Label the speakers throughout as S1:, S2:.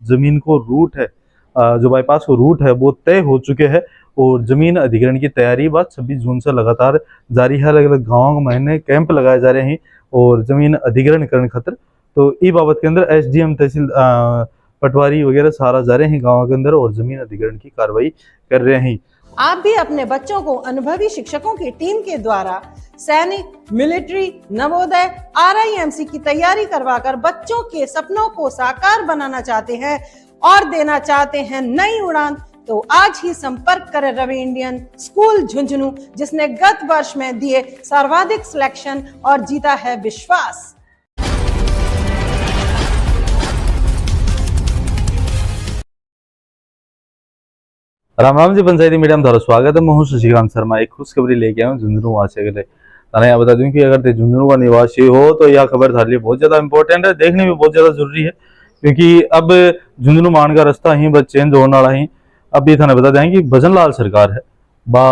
S1: जमीन को रूट है, जो बाईपास को रूट है वो तय हो चुके हैं और जमीन अधिग्रहण की तैयारी बात 26 जून से लगातार जारी है। अलग अलग गाँव महीने कैंप लगाए जा रहे हैं और जमीन अधिग्रहण करने खातिर। तो ई बाबत के अंदर SDM तहसील पटवारी वगैरह सारा जा रहे हैं गाँव के अंदर और जमीन अधिग्रहण की कार्रवाई कर रहे हैं।
S2: आप भी अपने बच्चों को अनुभवी शिक्षकों की टीम के द्वारा सैनिक, मिलिट्री, नवोदय, RIMC की तैयारी करवाकर बच्चों के सपनों को साकार बनाना चाहते हैं और देना चाहते हैं नई उड़ान, तो आज ही संपर्क करें रवि इंडियन स्कूल झुंझुनू, जिसने गत वर्ष में दिए सर्वाधिक सिलेक्शन और जीता है विश्वास।
S1: राम राम जी, पंचायती मीडिया में स्वागत है। मैं हूं शशिकांत शर्मा। एक खुशखबरी लेके आया हूं झुंझुनू वासी के लिए। मैं बता दूं कि अगर झुंझुनू का निवासी हो तो यह खबर थारे लिए बहुत ज्यादा इंपॉर्टेंट है, देखने में बहुत ज्यादा जरूरी है, क्योंकि अब झुंझुनू मान का रास्ता ही बस चेंज होने वाला ही। अब ये थाने बता दें कि भजन लाल सरकार है बा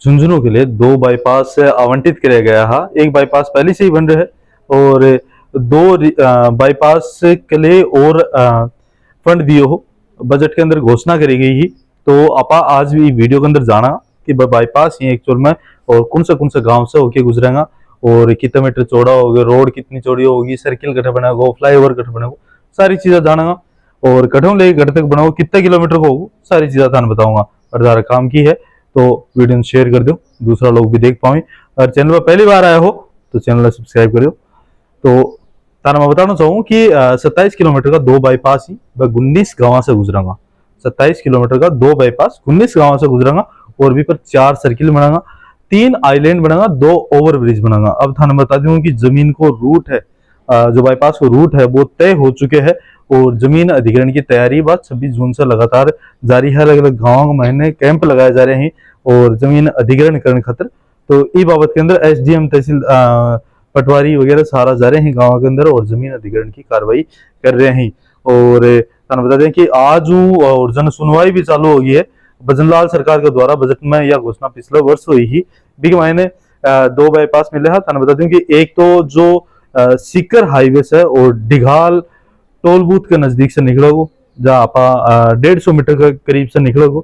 S1: झुंझुनू के लिए 2 बाईपास आवंटित किया गया है। एक बाईपास पहले से ही बन रहे है और 2 बाईपास के लिए और फंड दिए हो, बजट के अंदर घोषणा करी गई ही। तो आपा आज भी वीडियो के अंदर जाना कि बाईपास ही एक्चुअल में और कौन सा गांव से होके गुजरेगा और कितने मीटर चौड़ा होगा, रोड कितनी चौड़ी होगी, सर्किल कट बनेगा, फ्लाईओवर कट बनेगा, सारी चीजें जानेगा। और कठों ले घर तक बनाओ कितने किलोमीटर को होगा, सारी चीजें थाने बताऊंगा। और ज्यादा काम की है तो वीडियो शेयर कर दो, दूसरा लोग भी देख पाए। और चैनल पर पहली बार आया हो तो चैनल सब्सक्राइब कर दो। तो तारा मैं बताना चाहूँ कि 27 किलोमीटर का 2 बाईपास ही 19 गाँव से गुजरेगा। 27 किलोमीटर का 2 बाईपास 19 गाँव से गुजरेगा और भी पर 4 सर्किल बनेगा, 3 आइलैंड बनेगा, 2 ओवर ब्रिज बनेगा। अब थाने बता दूं कि जमीन को रूट है, जो बाईपास को रूट है वो तय हो चुके हैं और जमीन अधिग्रहण की तैयारी बात 26 जून से लगातार जारी है। अलग अलग गाँव महीने कैंप लगाए जा रहे हैं और जमीन अधिग्रहण करने खातिर। तो ई बाबत के अंदर SDM तहसील पटवारी वगैरह सारा जा रहे हैं गाँव के अंदर और जमीन अधिग्रहण की कार्रवाई कर रहे हैं। और बता दें कि आज और जन सुनवाई भी चालू हो गई है। भजनलाल सरकार के द्वारा बजट में यह घोषणा पिछले वर्ष हुई ही। बिग मायने 2 बाईपास मिले हैं। थाने बता दूं कि एक तो जो सीकर हाईवे से और डिघाल टोल बूथ के नजदीक से निकलोगे, जहाँ आप 150 मीटर के करीब से निकलोगे,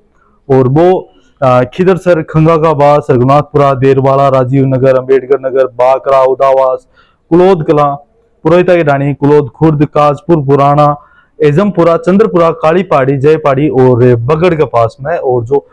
S1: और वो खिदरसर, खंगाकाबाद, रघुनाथपुरा, देरवाड़ा, राजीव नगर, अम्बेडकर नगर, बाकरा, उदावास, कुलोद कला, पुरोहिता की डाणी, कुलोद खुर्द, काजपुर पुराना, एजमपुरा, चंद्रपुरा, काली पहाड़ी, जय पहाड़ी और बगड़ के पास में। और जो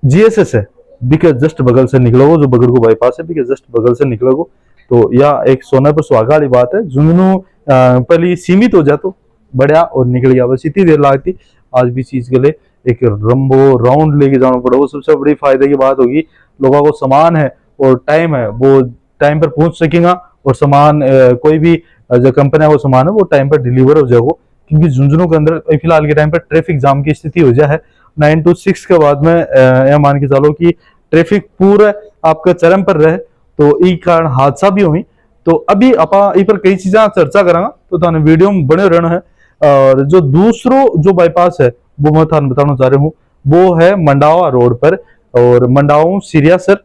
S1: GSS है बिके जस्ट बगल से निकलोगे, जो बगड़ को बाईपास है बिके जस्ट बगल से निकलोगे, तो यह एक सोने पर सुहागा वाली बात है। झुंझुनू पहले सीमित हो जातो बढ़िया और निकल गया, बस इतनी देर लगती। आज भी चीज के लिए एक रंबो राउंड लेके जाना पड़ा, वो सबसे बड़ी फायदे की बात होगी। लोगों को सामान है और टाइम है, वो टाइम पर पहुंच सकेगा और सामान कोई भी जो कंपनी है वो सामान है वो टाइम पर डिलीवर हो जाएगा। क्योंकि झुंझुनू के अंदर फिलहाल के टाइम पर ट्रैफिक जाम की स्थिति हो जाए है 9 to 6 के बाद में, यह मान के चलो कि ट्रैफिक पूरा आपका चरम पर रहे, तो ई कारण हादसा भी हुई। तो अभी अपा इ पर कई चीजें चर्चा करांगा, तो थाने वीडियो में बने रहना है। और जो दूसरो जो बाईपास है वो मैं थाने बताना चाह रहा हूँ, वो है मंडावा रोड पर, और मंडावा सिरियासर,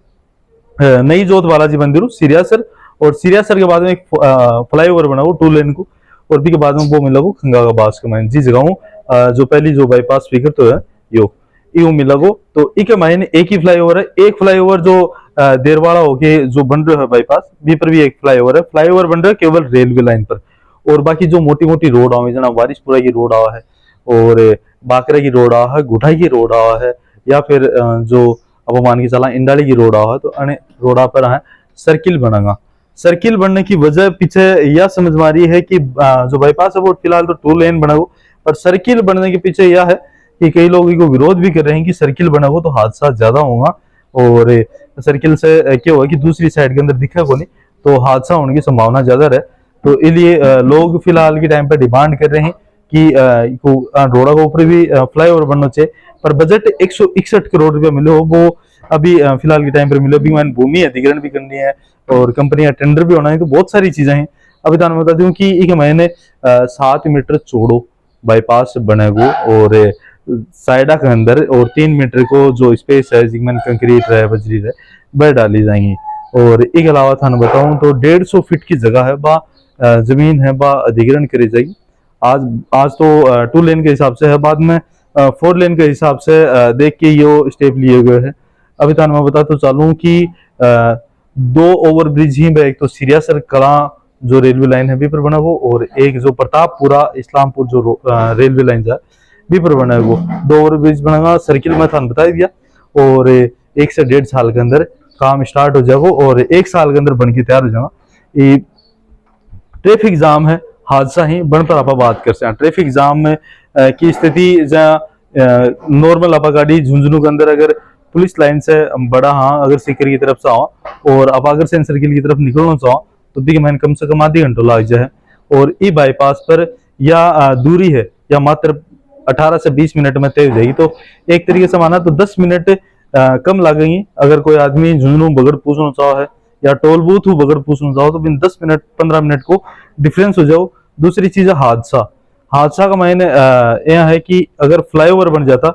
S1: नई जोत बालाजी मंदिर सिरियासर, और सिरियासर के बाद में एक फ्लाईओवर बना वो 2 लेन को, और भी के बाद में वो मिला वो खंगाकाबाद के मायने जी जगह जो पहली जो बाईपास फिगर तो है यो मिला गो। तो एक महीने एक ही फ्लाईओवर है। एक फ्लाईओवर जो देरवाड़ा होके जो बन रहा है बाईपास, बी पर भी एक फ्लाईओवर है। फ्लाईओवर बन रहा है केवल रेलवे लाइन पर, और बाकी जो मोटी मोटी रोड आवे, जना वारिसपुरा की रोड आवा है और बाकरा की रोड आवा है, गुठाई की रोड आवा है, या फिर जो अब मान के चला इंडाली की रोड आवा है, तो अने रोडा पर है सर्किल बनेगा। सर्किल बनने की वजह पीछे यह समझ में आ रही है कि जो बाईपास है वो फिलहाल तो 2 लेन बना हो, पर सर्किल बनने के पीछे यह है कि कई लोग इसको विरोध भी कर रहे हैं कि सर्किल बना हो तो हादसा ज्यादा होगा, और सर्किल से क्या होगा कि दूसरी साइड के अंदर दिखा को नहीं, तो हादसा होने की संभावना ज्यादा रहे। तो इसलिए लोग फिलहाल के टाइम पर डिमांड कर रहे हैं कि रोड़ा के ऊपर भी फ्लाईओवर बनना चाहिए। पर बजट 161 करोड़ रुपया मिले हो, वो अभी फिलहाल के टाइम पर मिले। अभी भूमि अधिग्रहण भी करनी है और कंपनी टेंडर भी होना है, तो बहुत सारी चीजें हैं। अभी तो बता दूं कि एक महीने 7 मीटर चौड़ो बाईपास बनेगो, और साइडा के अंदर और 3 मीटर को जो स्पेस है जिसमें कंक्रीट रहे, बजरी रहे, वह डाली जाएंगी। और इसके अलावा थाने बताऊं तो 150 फीट की जगह है, जमीन है बा अधिग्रहण करी जाएगी। आज तो 2 लेन के हिसाब से है, बाद में 4 लेन के हिसाब से देख के ये स्टेप लिए गए हैं। अभी तक मैं बताता चालूं कि 2 ओवरब्रिज ही, एक तो सिरियासर कला जो रेलवे लाइन है भी पर बना वो, और एक जो प्रतापपुरा इस्लामपुर जो रेलवे लाइन है भी पर बना है वो 2 ओवरब्रिज बनेगा। सर्किल में थान बता दिया, और 1 से 1.5 साल के अंदर काम स्टार्ट हो जाएगा, और 1 साल के अंदर बन के तैयार हो जाएगा। ये ट्रैफिक जाम है, हादसा ही बन पर आप बात करते हैं। ट्रैफिक जाम में की स्थिति नॉर्मल आप गाड़ी झुंझुनू के अंदर अगर पुलिस लाइन से बड़ा हाँ अगर सीकर की तरफ से आओ और आप अगर सेंसर सर्किल की तरफ निकलना चाहो तो भी मैंने कम से कम आधी घंटा लग जाए। और ई बाईपास पर या दूरी है या मात्र 18 से 20 मिनट में तय हो जाएगी। तो एक तरीके से माना तो 10 मिनट कम लगेंगी। अगर कोई आदमी झुंझुनू बगड़ पूछना चाहो है या टोल बूथ हो बगड़ पूछना चाहो तो बिन 10 मिनट 15 मिनट को डिफरेंस हो जाओ। दूसरी चीज है हादसा का मायने यह है कि अगर फ्लाईओवर बन जाता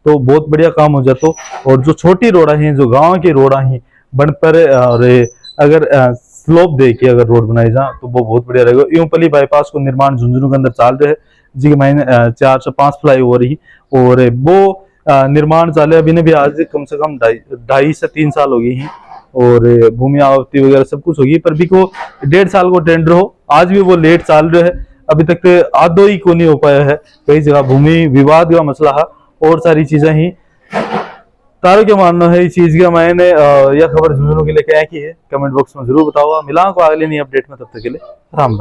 S1: तो बहुत बढ़िया काम हो जाता, और जो छोटी रोड़ा है जो गांव की रोड़ा है बन पर और अगर स्लोप दे के अगर रोड बनाई जा तो वो बहुत बढ़िया रहेगा। यूपली बाईपास को निर्माण झुंझुनू के अंदर चाल रहे जी के मायने 4 से 5 फ्लाईओवर ही, और वो निर्माण चाले अभी ने भी आज कम से कम 2.5 से 3 साल हो गई है, और भूमि आवृत्ति वगैरह सब कुछ होगी। पर भी को 1.5 साल को टेंडर हो, आज भी वो लेट चाल रहे है, अभी तक आधो ही को नहीं हो पाया है। कई जगह भूमि विवाद का मसला है और सारी चीजें ही। तारो क्या मानना है इस चीज का, मैंने यह खबर झुंझुनू के लिए क्या की है कमेंट बॉक्स में जरूर बताओ। मिला को अगले नई अपडेट में, तब तक के लिए राम।